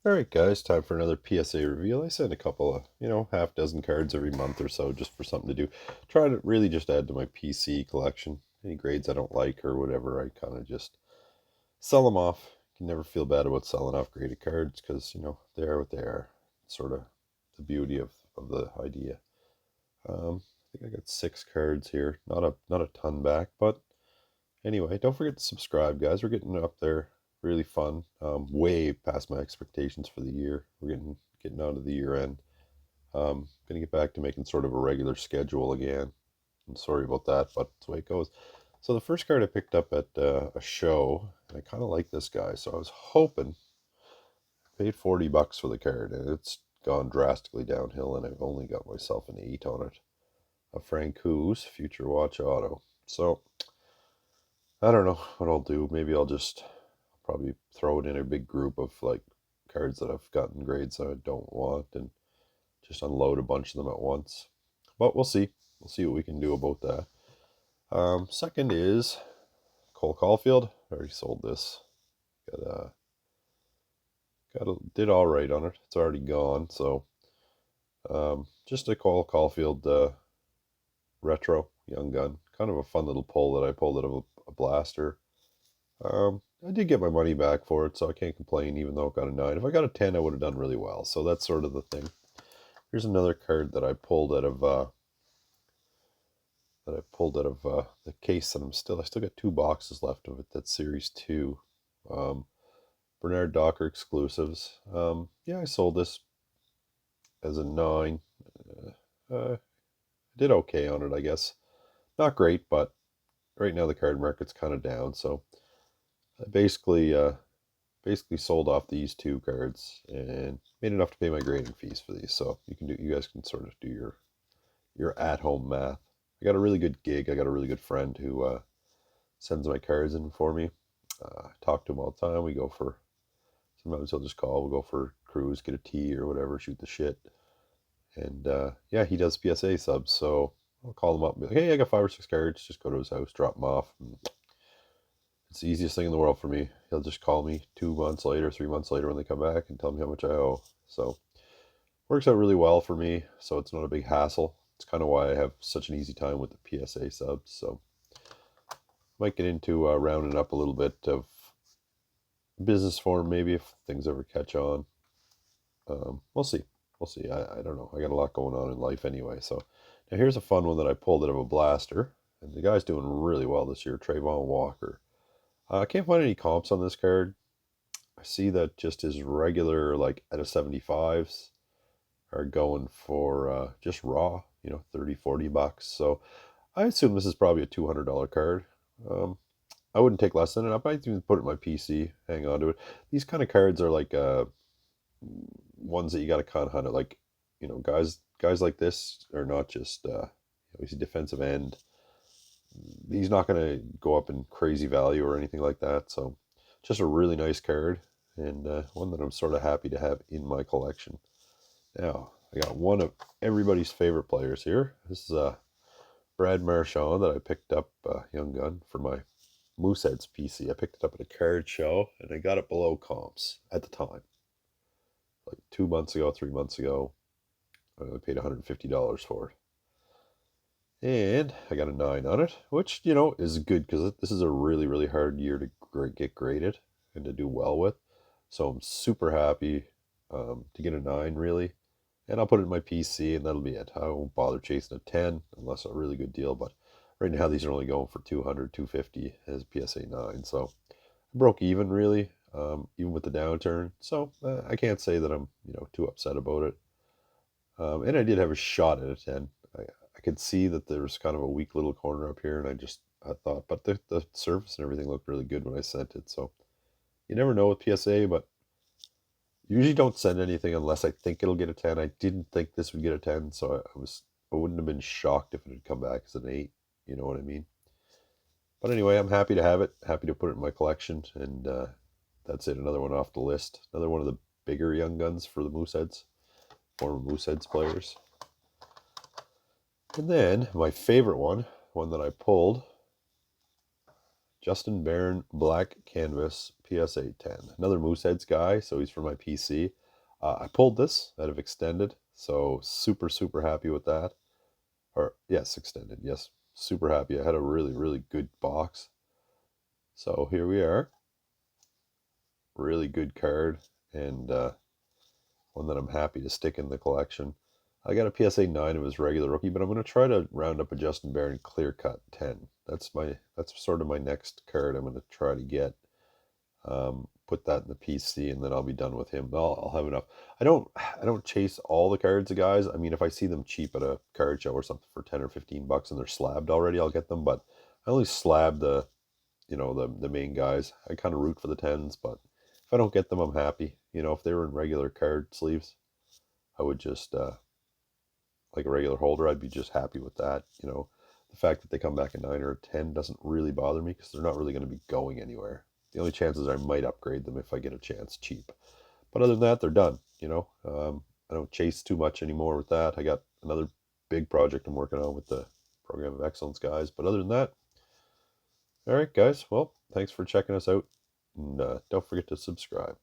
Alright guys, time for another PSA reveal. I send a couple of, half dozen cards every month or so just for something to do. Try to really just add to my PC collection. Any grades I don't like or whatever, I kind of just sell them off. You can never feel bad about selling off graded cards because, they are what they are. Sort of the beauty of the idea. I think I got 6 cards here. Not a ton back, but anyway, don't forget to subscribe, guys. We're getting up there. Really fun. Way past my expectations for the year. We're getting out of the year end. Gonna get back to making sort of a regular schedule again. I'm sorry about that, but it's the way it goes. So the first card I picked up at a show, and I kind of like this guy, so I was hoping. Paid $40 for the card, and it's gone drastically downhill, and I've only got myself an 8 on it. A Frank Who's Future Watch Auto. So I don't know what I'll do. Maybe I'll just probably throw it in a big group of like cards that I've gotten grades that I don't want and just unload a bunch of them at once. But we'll see. We'll see what we can do about that. Second is Cole Caulfield. I already sold this. Did all right on it. It's already gone. So just a Cole Caulfield retro young gun. Kind of a fun little pull that I pulled out of a blaster. I did get my money back for it, so I can't complain, even though it got a 9. If I got a 10, I would have done really well. So that's sort of the thing. Here's another card that I pulled out of the case, and I still got 2 boxes left of it. That's Series 2. Um, Bernard Docker exclusives. Yeah, I sold this as a 9. I did okay on it, I guess. Not great, but right now the card market's kind of down, so I basically sold off these 2 cards and made enough to pay my grading fees for these. So you guys can sort of do your at home math. I got a really good gig. I got a really good friend who sends my cards in for me. I talk to him all the time. Sometimes he'll just call. We'll go for a cruise, get a tea or whatever, shoot the shit. And yeah, he does PSA subs. So I'll call him up and be like, hey, I got 5 or 6 cards. Just go to his house, drop them off. It's the easiest thing in the world for me. He'll just call me 2 months later, 3 months later when they come back and tell me how much I owe. So works out really well for me. So it's not a big hassle. It's kind of why I have such an easy time with the PSA subs. So might get into rounding up a little bit of business form maybe if things ever catch on. We'll see. We'll see. I don't know. I got a lot going on in life anyway. So now here's a fun one that I pulled out of a blaster. And the guy's doing really well this year, Trayvon Walker. I can't find any comps on this card. I see that just his regular, like, out of 75s are going for just raw, 30, $40. So I assume this is probably a $200 card. I wouldn't take less than it. I might even put it in my PC, hang on to it. These kind of cards are like ones that you got to kind of hunt it. Like, guys like this are not just, he's a defensive end. He's not going to go up in crazy value or anything like that. So just a really nice card and one that I'm sort of happy to have in my collection. Now, I got one of everybody's favorite players here. This is Brad Marchand that I picked up, Young Gun, for my Mooseheads PC. I picked it up at a card show and I got it below comps at the time. Like 2 months ago, 3 months ago, I paid $150 for it. And I got a 9 on it, which, is good because this is a really, really hard year to get graded and to do well with. So I'm super happy to get a 9, really. And I'll put it in my PC and that'll be it. I won't bother chasing a 10 unless a really good deal. But right now these are only going for 200, 250 as PSA 9. So I broke even, really, even with the downturn. So I can't say that I'm, too upset about it. And I did have a shot at a 10. I could see that there was kind of a weak little corner up here, and I thought, but the surface and everything looked really good when I sent it. So you never know with PSA, but usually don't send anything unless I think it'll get a 10. I didn't think this would get a 10, so I wouldn't have been shocked if it had come back as an 8. You know what I mean? But anyway, I'm happy to have it. Happy to put it in my collection, and that's it. Another one off the list. Another one of the bigger young guns for the Mooseheads, former Mooseheads players. And then my favorite one that I pulled Justin Barron Black Canvas PSA 10. Another Mooseheads guy, so he's for my PC. I pulled this out of Extended, so super, super happy with that. Or, yes, Extended, yes. Super happy. I had a really, really good box. So here we are. Really good card, and one that I'm happy to stick in the collection. I got a PSA 9 of his regular rookie, but I'm going to try to round up a Justin Barron clear cut 10. That's sort of my next card I'm going to try to get. Put that in the PC, and then I'll be done with him. I'll have enough. I don't chase all the cards of guys. I mean, if I see them cheap at a card show or something for 10 or 15 bucks and they're slabbed already, I'll get them. But I only slab the main guys. I kind of root for the tens, but if I don't get them, I'm happy. If they were in regular card sleeves, I would just like a regular holder. I'd be just happy with that. The fact that they come back a 9 or a 10 doesn't really bother me because they're not really going to be going anywhere. The only chances I might upgrade them if I get a chance cheap. But other than that, they're done. I don't chase too much anymore with that. I got another big project I'm working on with the Program of Excellence guys. But other than that, all right, guys. Well, thanks for checking us out. And don't forget to subscribe.